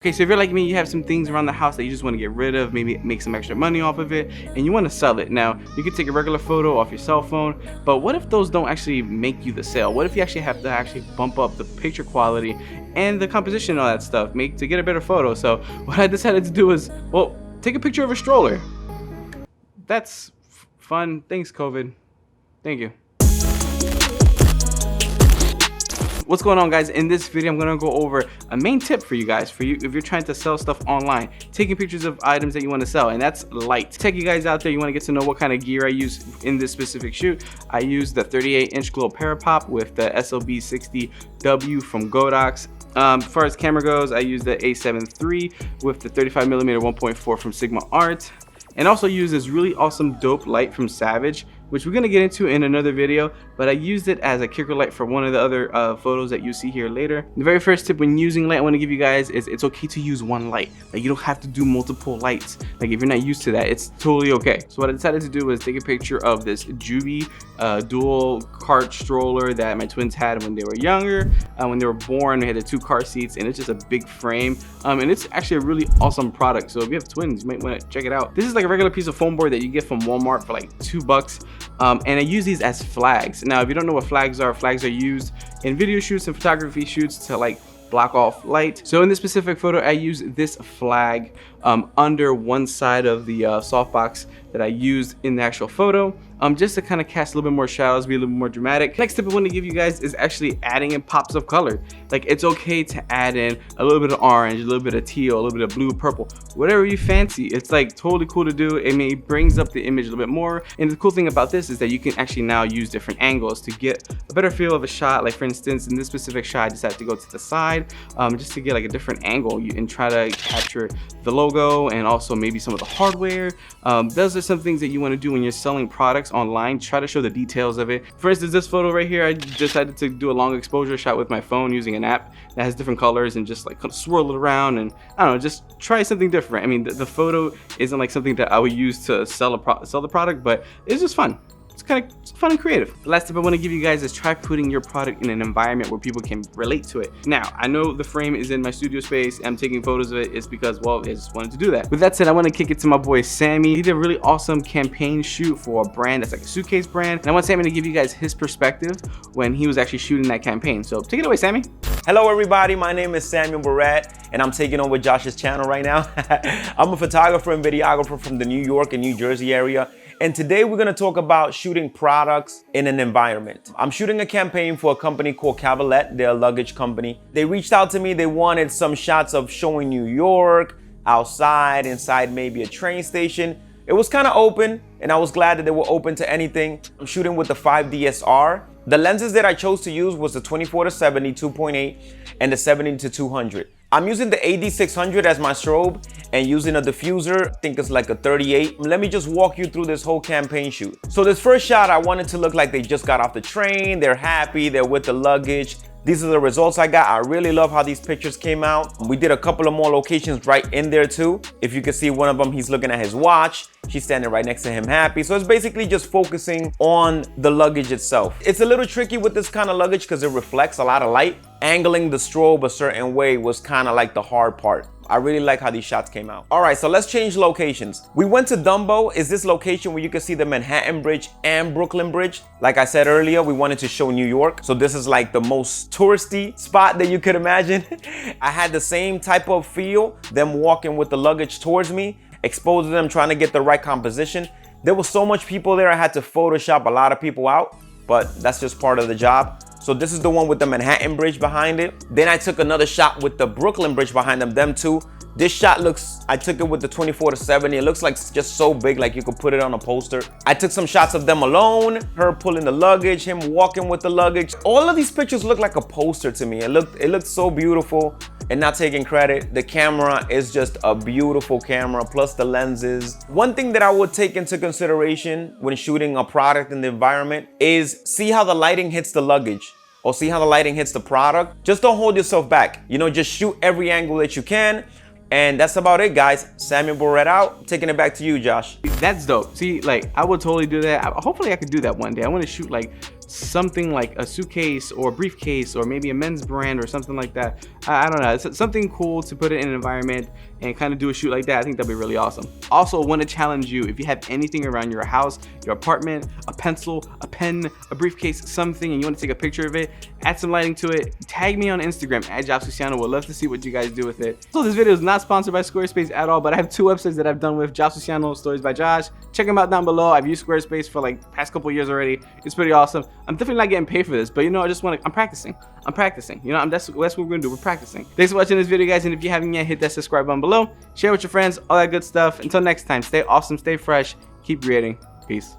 Okay, so if you're like me, you have some things around the house that you just want to get rid of, maybe make some extra money off of it, and you want to sell it. Now, you can take a regular photo off your cell phone, but what if those don't actually make you the sale? What if you actually have to actually bump up the picture quality and the composition and all that stuff to get a better photo? So what I decided to do is, well, take a picture of a stroller. That's fun. Thanks, COVID. Thank you. What's going on, guys? In this video, I'm gonna go over a main tip for you guys, if you're trying to sell stuff online, taking pictures of items that you want to sell, and that's light. Tech you guys out there, you want to get to know what kind of gear I use in this specific shoot. I use the 38-inch glow parapop with the SLB60W from Godox. As far as camera goes, I use the A7 III with the 35mm 1.4 from Sigma Art, and also use this really awesome dope light from Savage, which we're gonna get into in another video, but I used it as a kicker light for one of the other photos that you see here later. The very first tip when using light I wanna give you guys is it's okay to use one light. Like, you don't have to do multiple lights. Like, if you're not used to that, it's totally okay. So what I decided to do was take a picture of this Juvie dual cart stroller that my twins had when they were younger. When they were born, we had the 2 car seats, and it's just a big frame. And it's actually a really awesome product. So if you have twins, you might wanna check it out. This is like a regular piece of foam board that you get from Walmart for like $2. And I use these as flags. Now, if you don't know what flags are used in video shoots and photography shoots to like block off light. So in this specific photo, I use this flag under one side of the softbox that I used in the actual photo, just to kind of cast a little bit more shadows, be a little bit more dramatic. Next tip I want to give you guys is actually adding in pops of color. Like, it's okay to add in a little bit of orange, a little bit of teal, a little bit of blue, purple, whatever you fancy. It's like totally cool to do. It brings up the image a little bit more. And the cool thing about this is that you can actually now use different angles to get a better feel of a shot. Like, for instance, in this specific shot, I decided to go to the side just to get like a different angle and try to capture the logo and also maybe some of the hardware. Those are some things that you want to do when you're selling products online. Try to show the details of it. For instance, this photo right here, I decided to do a long exposure shot with my phone using an app that has different colors and just like kind of swirl it around, and I don't know, just try something different. I mean, the photo isn't like something that I would use to sell the product, but it's just fun. It's kind of fun and creative. The last tip I want to give you guys is try putting your product in an environment where people can relate to it. Now, I know the frame is in my studio space. I'm taking photos of it. It's because, well, I just wanted to do that. With that said, I want to kick it to my boy Sammy. He did a really awesome campaign shoot for a brand that's like a suitcase brand. And I want Sammy to give you guys his perspective when he was actually shooting that campaign. So take it away, Sammy. Hello everybody, my name is Samuel Barrett and I'm taking over Josh's channel right now. I'm a photographer and videographer from the New York and New Jersey area. And today we're gonna talk about shooting products in an environment. I'm shooting a campaign for a company called Cavallette. They're a luggage company. They reached out to me. They wanted some shots of showing New York, outside, inside maybe a train station. It was kind of open, and I was glad that they were open to anything. I'm shooting with the 5DSR. The lenses that I chose to use was the 24-70 2.8 and the 70-200. I'm using the AD600 as my strobe and using a diffuser. I think it's like a 38. Let me just walk you through this whole campaign shoot. So this first shot, I wanted to look like they just got off the train. They're happy, they're with the luggage. These are the results I got. I really love how these pictures came out. We did a couple of more locations right in there too. If you can see one of them, he's looking at his watch. She's standing right next to him happy. So it's basically just focusing on the luggage itself. It's a little tricky with this kind of luggage because it reflects a lot of light. Angling the strobe a certain way was kind of like the hard part. I really like how these shots came out. All right, so let's change locations. We went to Dumbo. Is this location where you can see the Manhattan Bridge and Brooklyn Bridge. Like I said earlier, we wanted to show New York. So this is like the most touristy spot that you could imagine. I had the same type of feel, them walking with the luggage towards me, exposing them, trying to get the right composition. There was so much people there, I had to Photoshop a lot of people out, but that's just part of the job. So this is the one with the Manhattan Bridge behind it. Then I took another shot with the Brooklyn Bridge behind them two. This shot looks, I took it with the 24-70. It looks like just so big, like you could put it on a poster. I took some shots of them alone, her pulling the luggage, him walking with the luggage. All of these pictures look like a poster to me. It looked so beautiful. And not taking credit, the camera is just a beautiful camera, plus the lenses. One thing that I would take into consideration when shooting a product in the environment is see how the lighting hits the luggage or see how the lighting hits the product. Just don't hold yourself back. You know, just shoot every angle that you can. And that's about it, guys. Samuel Barrett out. Taking it back to you, Josh. That's dope. See, like, I would totally do that. Hopefully I could do that one day. I want to shoot like something like a suitcase or a briefcase or maybe a men's brand or something like that. I I don't know, it's something cool to put it in an environment and kind of do a shoot like that. I think that'd be really awesome. Also, want to challenge you, if you have anything around your house, your apartment, a pencil, a pen, a briefcase, something, and you want to take a picture of it, add some lighting to it, tag me on Instagram at Josh Luciano. Would love to see what you guys do with it. So this video is not sponsored by Squarespace at all, but I have 2 websites that I've done with Josh Luciano, Stories by Josh. Check them out down below. I've used Squarespace for like past couple years already. It's pretty awesome. I'm definitely not getting paid for this, but you know, I just want to, I'm practicing. You know, that's what we're gonna do. We're practicing. Thanks for watching this video, guys, and if you haven't yet, hit that subscribe button below, share with your friends, all that good stuff. Until next time, stay awesome, stay fresh, keep creating. Peace.